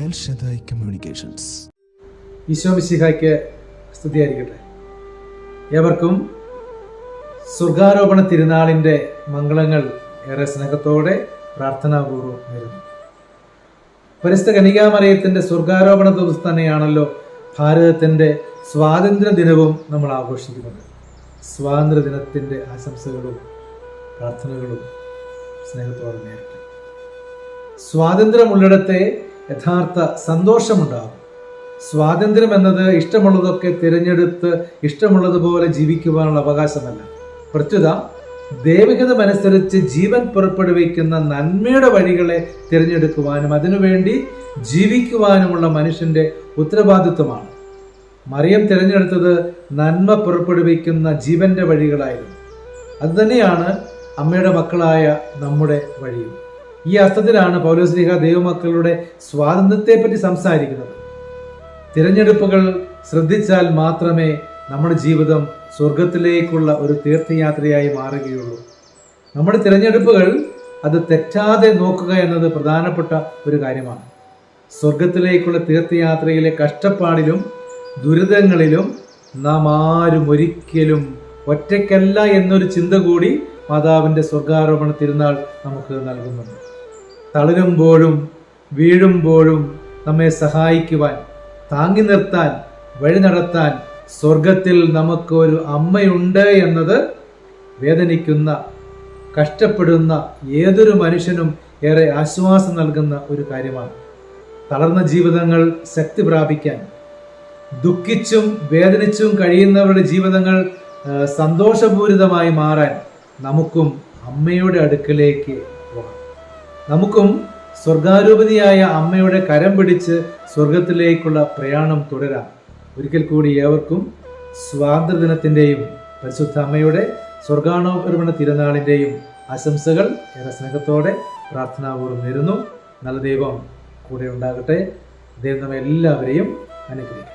L Shaddai communications. Isho മിശിഹായ്ക്ക് സ്തുതിയായിരിക്കട്ടെ. ഏവർക്കും സ്വർഗാരോപണ തിരുനാളിൻ്റെ മംഗളങ്ങൾ ഏറെ സ്നേഹത്തോടെ പ്രാർത്ഥനാപൂർവ്വം നേരുന്നു. പരിശുദ്ധ കന്യകാമറിയത്തിൻ്റെ സ്വർഗാരോപണ ദിവസം തന്നെയാണല്ലോ ഭാരതത്തിൻ്റെ സ്വാതന്ത്ര്യ ദിനവും നമ്മൾ ആഘോഷിക്കുന്നത്. സ്വാതന്ത്ര്യ ദിനത്തിൻ്റെ ആശംസകളും പ്രാർത്ഥനകളും സ്നേഹത്തോടെ നേരിട്ട്. സ്വാതന്ത്ര്യമുള്ളിടത്തെ യഥാർത്ഥ സന്തോഷമുണ്ടാകും. സ്വാതന്ത്ര്യം എന്നത് ഇഷ്ടമുള്ളതൊക്കെ തിരഞ്ഞെടുത്ത് ഇഷ്ടമുള്ളതുപോലെ ജീവിക്കുവാനുള്ള അവകാശമല്ല. പ്രത്യുത ദൈവികതമനുസരിച്ച് ജീവൻ പുറപ്പെടുവിക്കുന്ന നന്മയുടെ വഴികളെ തിരഞ്ഞെടുക്കുവാനും അതിനുവേണ്ടി ജീവിക്കുവാനുമുള്ള മനുഷ്യന്റെ ഉത്തരവാദിത്വമാണ്. മറിയം തിരഞ്ഞെടുത്തത് നന്മ പുറപ്പെടുവിക്കുന്ന ജീവന്റെ വഴികളായിരുന്നു. അതുതന്നെയാണ് അമ്മയുടെ മക്കളായ നമ്മുടെ വഴിയും. ഈ അർത്ഥത്തിലാണ് പൗലോസ്ലീഹ ദൈവമക്കളുടെ സ്വാതന്ത്ര്യത്തെപ്പറ്റി സംസാരിക്കുന്നത്. തിരഞ്ഞെടുപ്പുകൾ ശ്രദ്ധിച്ചാൽ മാത്രമേ നമ്മുടെ ജീവിതം സ്വർഗത്തിലേക്കുള്ള ഒരു തീർത്ഥയാത്രയായി മാറുകയുള്ളൂ. നമ്മുടെ തിരഞ്ഞെടുപ്പുകൾ അത് തെറ്റാതെ നോക്കുക എന്നത് പ്രധാനപ്പെട്ട ഒരു കാര്യമാണ്. സ്വർഗത്തിലേക്കുള്ള തീർത്ഥയാത്രയിലെ കഷ്ടപ്പാടിലും ദുരിതങ്ങളിലും നാം ആരും ഒരിക്കലും ഒറ്റയ്ക്കല്ല എന്നൊരു ചിന്ത കൂടി മാതാവിൻ്റെ സ്വർഗാരോപണ തിരുനാൾ നമുക്ക് നൽകുന്നുണ്ട്. തളരുമ്പോഴും വീഴുമ്പോഴും നമ്മെ സഹായിക്കുവാൻ, താങ്ങി നിർത്താൻ, വഴി നടത്താൻ സ്വർഗത്തിൽ നമുക്ക് ഒരു അമ്മയുണ്ട് എന്നത് വേദനിക്കുന്ന, കഷ്ടപ്പെടുന്ന ഏതൊരു മനുഷ്യനും ഏറെ ആശ്വാസം നൽകുന്ന ഒരു കാര്യമാണ്. തളർന്ന ജീവിതങ്ങൾ ശക്തി പ്രാപിക്കാൻ, ദുഃഖിച്ചും വേദനിച്ചും കഴിയുന്നവരുടെ ജീവിതങ്ങൾ സന്തോഷപൂരിതമായി മാറാൻ നമുക്കും അമ്മയുടെ അടുക്കലേക്ക് പോകാം. നമുക്കും സ്വർഗാരൂപതിയായ അമ്മയുടെ കരം പിടിച്ച് സ്വർഗത്തിലേക്കുള്ള പ്രയാണം തുടരാം. ഒരിക്കൽ കൂടി ഏവർക്കും സ്വാതന്ത്ര്യദിനത്തിൻ്റെയും പരിശുദ്ധ അമ്മയുടെ സ്വർഗാരോപണ തിരുനാളിൻ്റെയും ആശംസകൾ ഏറെ സ്നേഹത്തോടെ പ്രാർത്ഥനാപൂർവ്വം നേരുന്നു. നല്ല ദൈവം കൂടെ ഉണ്ടാകട്ടെ. ദൈവം നമ്മെ എല്ലാവരെയും അനുഗ്രഹിക്കും.